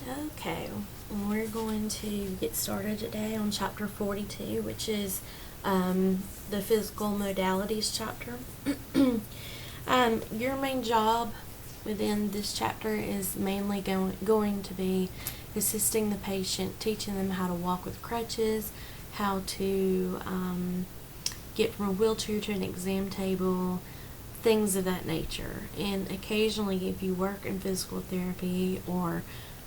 Okay, we're going to get started today on chapter 42, which is the physical modalities chapter. Your main job within this chapter is mainly going to be assisting the patient, teaching them how to walk with crutches, how to get from a wheelchair to an exam table, things of that nature. And occasionally, if you work in physical therapy or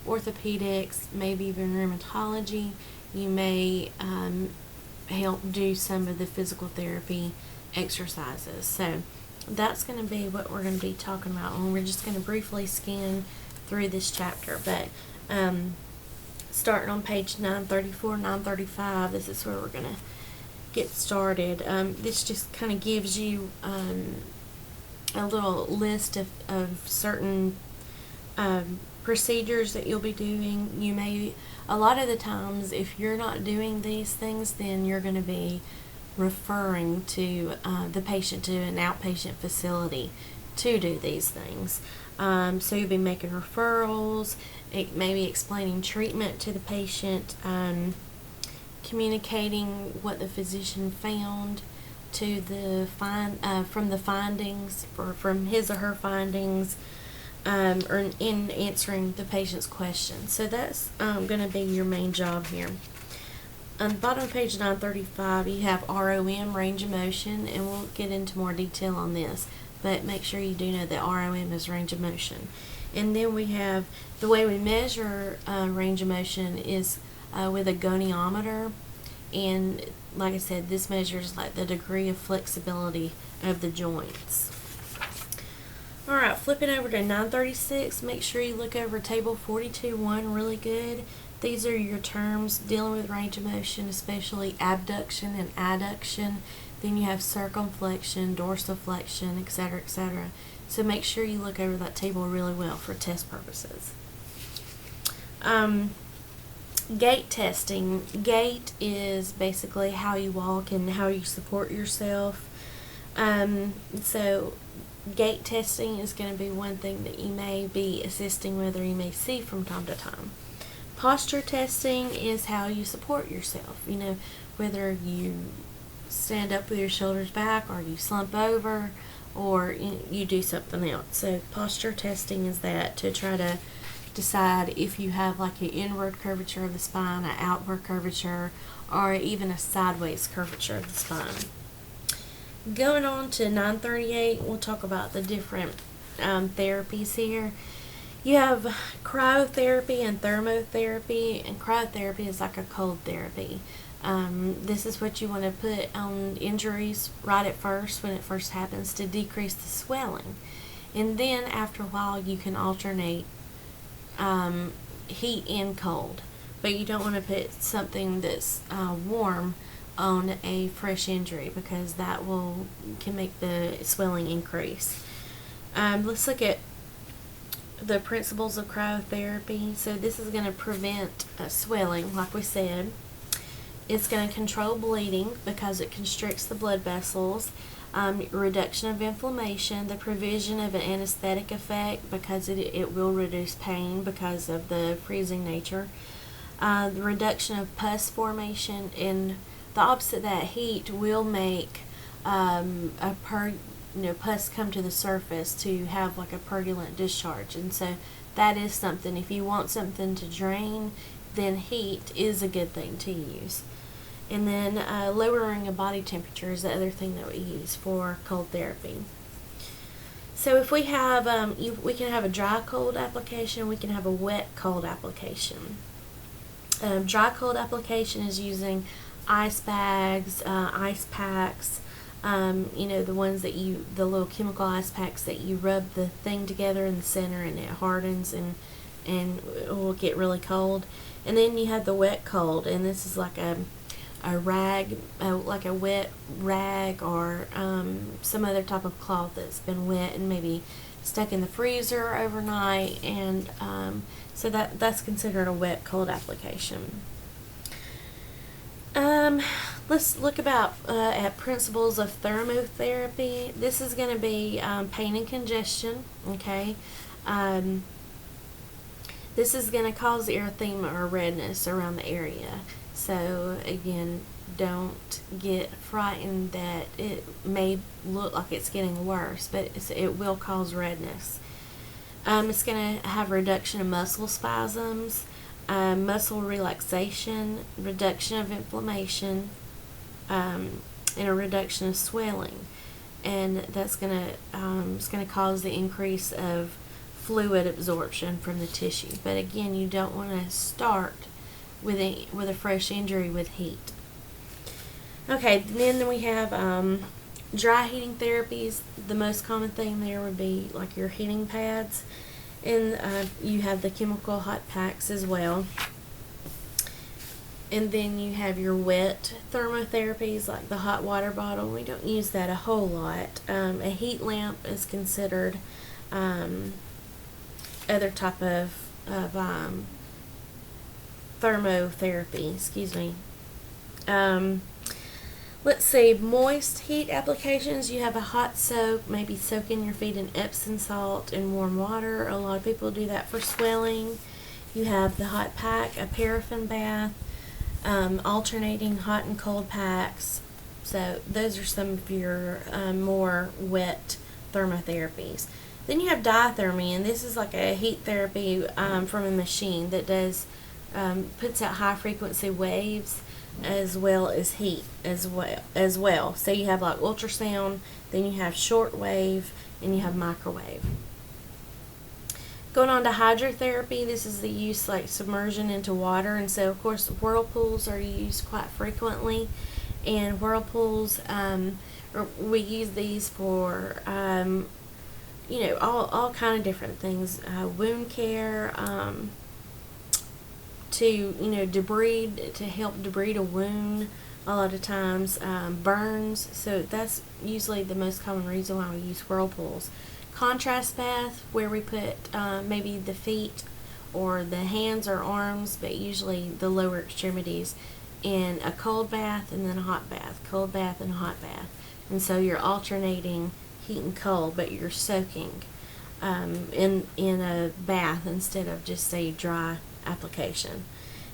orthopedics, maybe even rheumatology, you may help do some of the physical therapy exercises. So that's going to be what we're going to be talking about, and we're just going to briefly scan through this chapter. But starting on page 934, 935, this is where we're going to get started. This just kind of gives you a little list of certain procedures that you'll be doing. You may, a lot of the times, if you're not doing these things, then you're going to be referring to the patient to an outpatient facility to do these things. So you'll be making referrals, maybe explaining treatment to the patient, communicating what the physician found to the from the findings, from his or her findings, or in answering the patient's questions. So that's going to be your main job here. On the bottom of page 935, you have ROM, range of motion, and we'll get into more detail on this, but make sure you do know that ROM is range of motion. And then we have the way we measure range of motion is with a goniometer, and like I said, this measures like the degree of flexibility of the joints. Alright, flipping over to 936, make sure you look over table 42.1 really good. These are your terms dealing with range of motion, especially abduction and adduction. Then you have circumflexion, dorsiflexion, etc., etc. So make sure you look over that table really well for test purposes. Gait testing. Gait is basically how you walk and how you support yourself. So gait testing is going to be one thing that you may be assisting with or you may see from time to time. Posture testing is how you support yourself. You know, whether you stand up with your shoulders back or you slump over or you do something else. So posture testing is that, to try to decide if you have like an inward curvature of the spine, an outward curvature, or even a sideways curvature of the spine. Going on to 938, we'll talk about the different therapies here. You have cryotherapy and thermotherapy, and cryotherapy is like a cold therapy. This is what you want to put on injuries right at first, when it first happens, to decrease the swelling. And then after a while you can alternate heat and cold, but you don't want to put something that's warm on a fresh injury, because that can make the swelling increase. Let's look at the principles of cryotherapy. So this is going to prevent swelling, like we said. It's going to control bleeding because it constricts the blood vessels. Reduction of inflammation, the provision of an anesthetic effect because it will reduce pain because of the freezing nature. The reduction of pus formation, and the opposite of that, heat will make pus come to the surface to have like a purulent discharge. And so that is something, if you want something to drain, then heat is a good thing to use. And then lowering of body temperature is the other thing that we use for cold therapy. So if we have, we can have a dry cold application, we can have a wet cold application. Dry cold application is using ice bags, ice packs, the ones that the little chemical ice packs that you rub the thing together in the center and it hardens and it will get really cold. And then you have the wet cold, and this is like a rag, like a wet rag, or some other type of cloth that's been wet and maybe stuck in the freezer overnight, and so that's considered a wet cold application. Let's look at principles of thermotherapy. This is going to be pain and congestion. Okay, This is going to cause erythema or redness around the area. So again, don't get frightened that it may look like it's getting worse, but it will cause redness. It's going to have reduction of muscle spasms, muscle relaxation, reduction of inflammation, and a reduction of swelling, and that's it's going to cause the increase of fluid absorption from the tissue. But again, you don't want to start with a fresh injury with heat. Okay, then we have dry heating therapies. The most common thing there would be like your heating pads, and you have the chemical hot packs as well. And then you have your wet thermotherapies like the hot water bottle. We don't use that a whole lot. A heat lamp is considered other type of thermotherapy. Excuse me. Let's see, moist heat applications. You have a hot soak, maybe soaking your feet in Epsom salt and warm water. A lot of people do that for swelling. You have the hot pack, a paraffin bath, alternating hot and cold packs. So those are some of your more wet thermotherapies. Then you have diathermy, and this is like a heat therapy from a machine that puts out high frequency waves as well as heat as well. So you have like ultrasound, then you have short wave, and you have microwave. Going on to hydrotherapy, this is the use like submersion into water, and so of course whirlpools are used quite frequently, and whirlpools we use these for all kind of different things, wound care, to help debride a wound a lot of times, burns. So that's usually the most common reason why we use whirlpools. Contrast bath, where we put maybe the feet or the hands or arms, but usually the lower extremities, in a cold bath and then a hot bath, cold bath and a hot bath. And so you're alternating heat and cold, but you're soaking in a bath instead of just a dry application.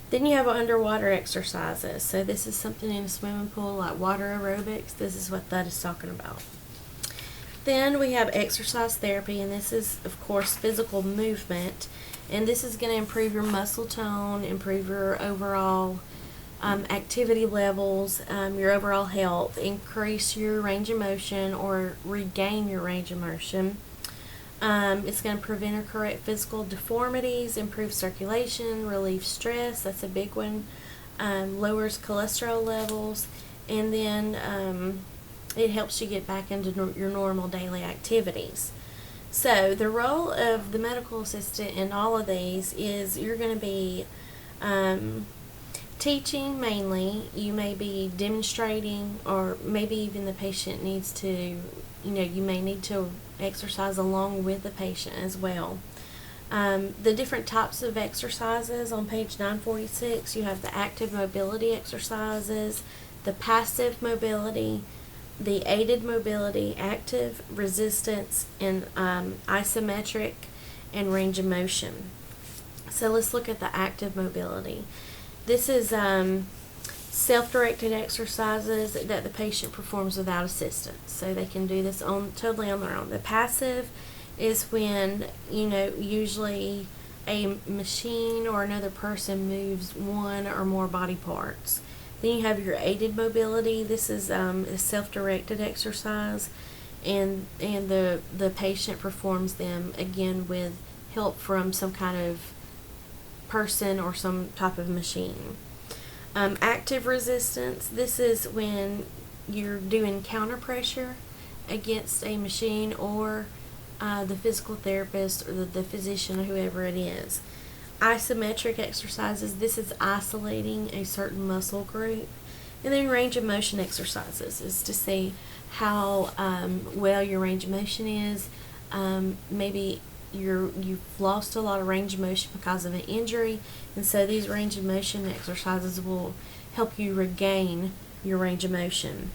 Then you have underwater exercises. So this is something in a swimming pool like water aerobics. This is what that is talking about. Then we have exercise therapy, and this is of course physical movement, and this is going to improve your muscle tone, improve your overall activity levels, your overall health, increase your range of motion or regain your range of motion. It's going to prevent or correct physical deformities, improve circulation, relieve stress, that's a big one, lowers cholesterol levels, and then it helps you get back into your normal daily activities. So the role of the medical assistant in all of these is you're going to be teaching mainly. You may be demonstrating, or maybe even the patient needs to, you may need to exercise along with the patient as well. The different types of exercises on page 946, you have the active mobility exercises, the passive mobility, the aided mobility, active, resistance, and isometric, and range of motion. So let's look at the active mobility. This is self-directed exercises that the patient performs without assistance, so they can do this totally on their own. The passive is when usually a machine or another person moves one or more body parts. Then you have your aided mobility. This is a self-directed exercise, and the patient performs them again with help from some kind of person or some type of machine. Active resistance, this is when you're doing counter pressure against a machine or the physical therapist or the physician or whoever it is. Isometric exercises, this is isolating a certain muscle group. And then range of motion exercises is to see how well your range of motion is. Maybe you've lost a lot of range of motion because of an injury, and so these range of motion exercises will help you regain your range of motion.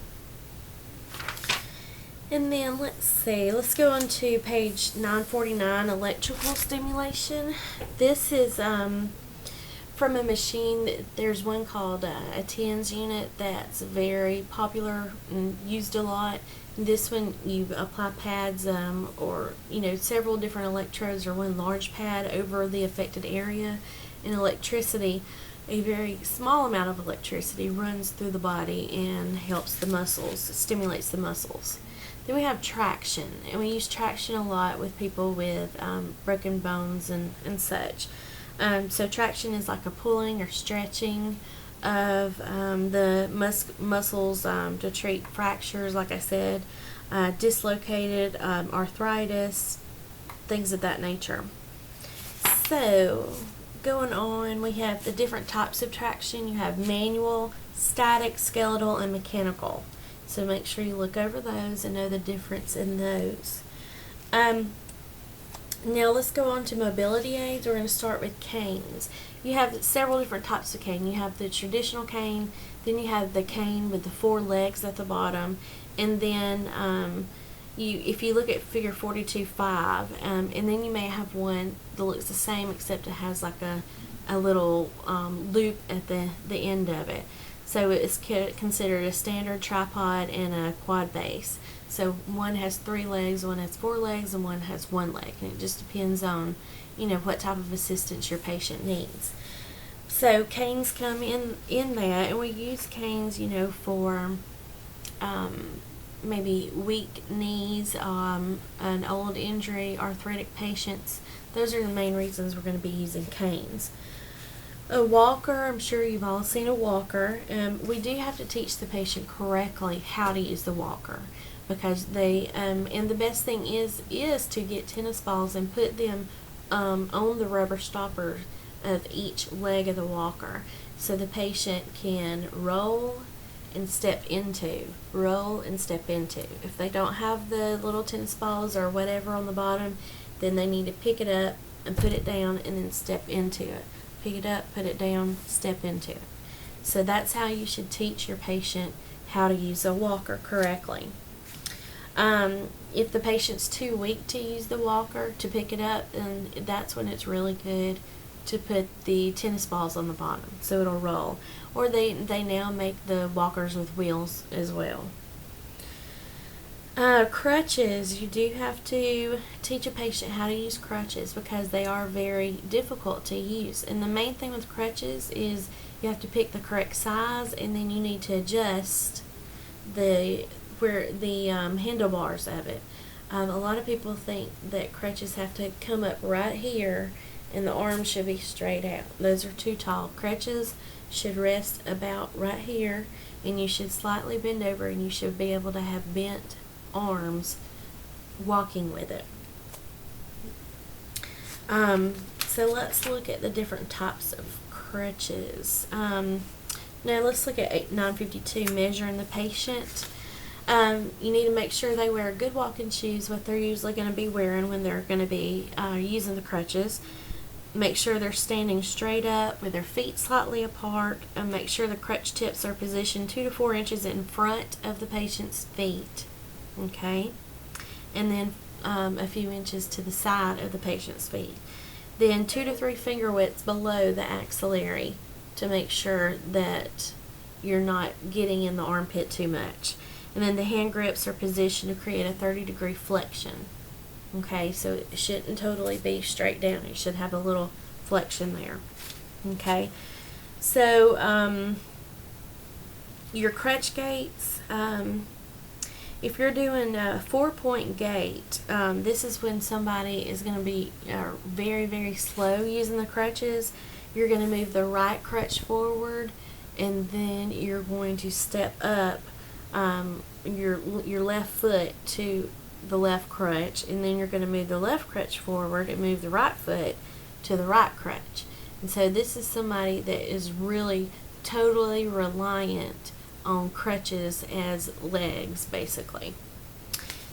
And then let's see, let's go on to page 949, electrical stimulation. This is from a machine. There's one called a TENS unit that's very popular and used a lot. This one, you apply pads or several different electrodes or one large pad over the affected area, and electricity, a very small amount of electricity, runs through the body and helps the muscles, stimulates the muscles. Then we have traction, and we use traction a lot with people with broken bones and such. So traction is like a pulling or stretching of the muscles to treat fractures, like I said, dislocated, arthritis, things of that nature. So going on, we have the different types of traction. You have manual, static, skeletal, and mechanical. So make sure you look over those and know the difference in those. Now let's go on to mobility aids. We're going to start with canes. You have several different types of cane. You have the traditional cane, then you have the cane with the 4 legs at the bottom, and then if you look at figure 42.5, and then you may have one that looks the same except it has like a little loop at the end of it. So it's considered a standard tripod and a quad base. So one has 3 legs, one has 4 legs, and one has 1 leg. And it just depends on, what type of assistance your patient needs. So canes come in that, and we use canes, for maybe weak knees, an old injury, arthritic patients. Those are the main reasons we're going to be using canes. A walker, I'm sure you've all seen a walker. We do have to teach the patient correctly how to use the walker, because they and the best thing is to get tennis balls and put them on the rubber stopper of each leg of the walker, so the patient can roll and step into. If they don't have the little tennis balls or whatever on the bottom, then they need to pick it up and put it down and then step into it. Pick it up, put it down, step into it. So that's how you should teach your patient how to use a walker correctly. If the patient's too weak to use the walker to pick it up, then that's when it's really good to put the tennis balls on the bottom so it'll roll. Or they now make the walkers with wheels as well. Crutches, you do have to teach a patient how to use crutches because they are very difficult to use. And the main thing with crutches is you have to pick the correct size, and then you need to adjust the handlebars of it. A lot of people think that crutches have to come up right here and the arms should be straight out. Those are too tall. Crutches should rest about right here, and you should slightly bend over, and you should be able to have bent arms walking with it. So let's look at the different types of crutches. Now let's look at 952, measuring the patient. You need to make sure they wear good walking shoes, what they're usually going to be wearing when they're going to be using the crutches. Make sure they're standing straight up with their feet slightly apart, and make sure the crutch tips are positioned 2 to 4 inches in front of the patient's feet. Okay, and then a few inches to the side of the patient's feet. Then 2 to 3 finger widths below the axillary to make sure that you're not getting in the armpit too much. And then the hand grips are positioned to create a 30-degree flexion. Okay, so it shouldn't totally be straight down. It should have a little flexion there. Okay, so your crutch gaits. If you're doing a 4-point gait, this is when somebody is going to be very, very slow using the crutches. You're going to move the right crutch forward, and then you're going to step up your left foot to the left crutch, and then you're going to move the left crutch forward and move the right foot to the right crutch. And so this is somebody that is really totally reliant on crutches as legs, basically.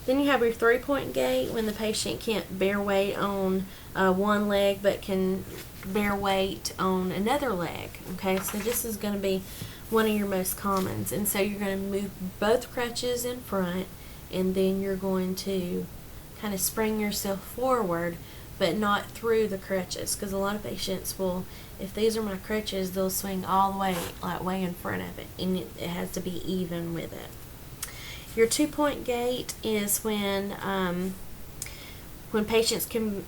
Then you have your 3-point gait, when the patient can't bear weight on one leg but can bear weight on another leg. Okay, so this is going to be one of your most commons. And so you're going to move both crutches in front, and then you're going to kind of spring yourself forward, but not through the crutches, because a lot of patients will, if these are my crutches, they'll swing all the way, like way in front of it, and it has to be even with it. Your 2-point gait is when patients can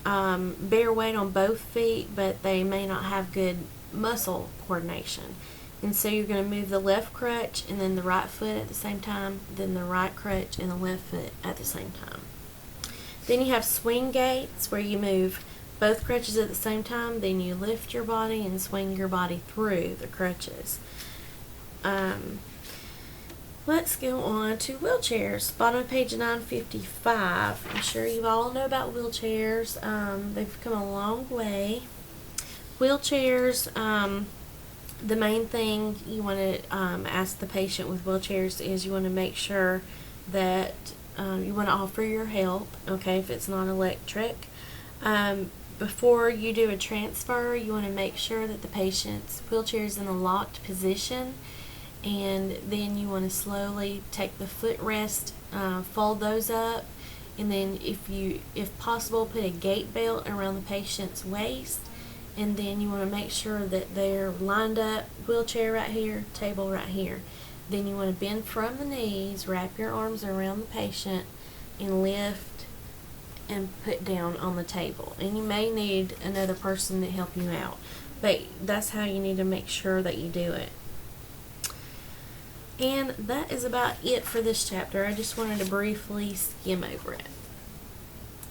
bear weight on both feet, but they may not have good muscle coordination. And so you're going to move the left crutch and then the right foot at the same time, then the right crutch and the left foot at the same time. Then you have swing gaits, where you move both crutches at the same time, then you lift your body and swing your body through the crutches. Let's go on to wheelchairs. Bottom of page 955. I'm sure you all know about wheelchairs. They've come a long way. Wheelchairs, the main thing you want to ask the patient with wheelchairs is you want to make sure that you want to offer your help, okay, if it's not electric. Before you do a transfer, you want to make sure that the patient's wheelchair is in a locked position, and then you want to slowly take the footrest, fold those up, and then if possible, put a gait belt around the patient's waist, and then you want to make sure that they're lined up, wheelchair right here, table right here. Then you want to bend from the knees, wrap your arms around the patient, and lift and put down on the table. And you may need another person to help you out, but that's how you need to make sure that you do it. And that is about it for this chapter. I just wanted to briefly skim over it.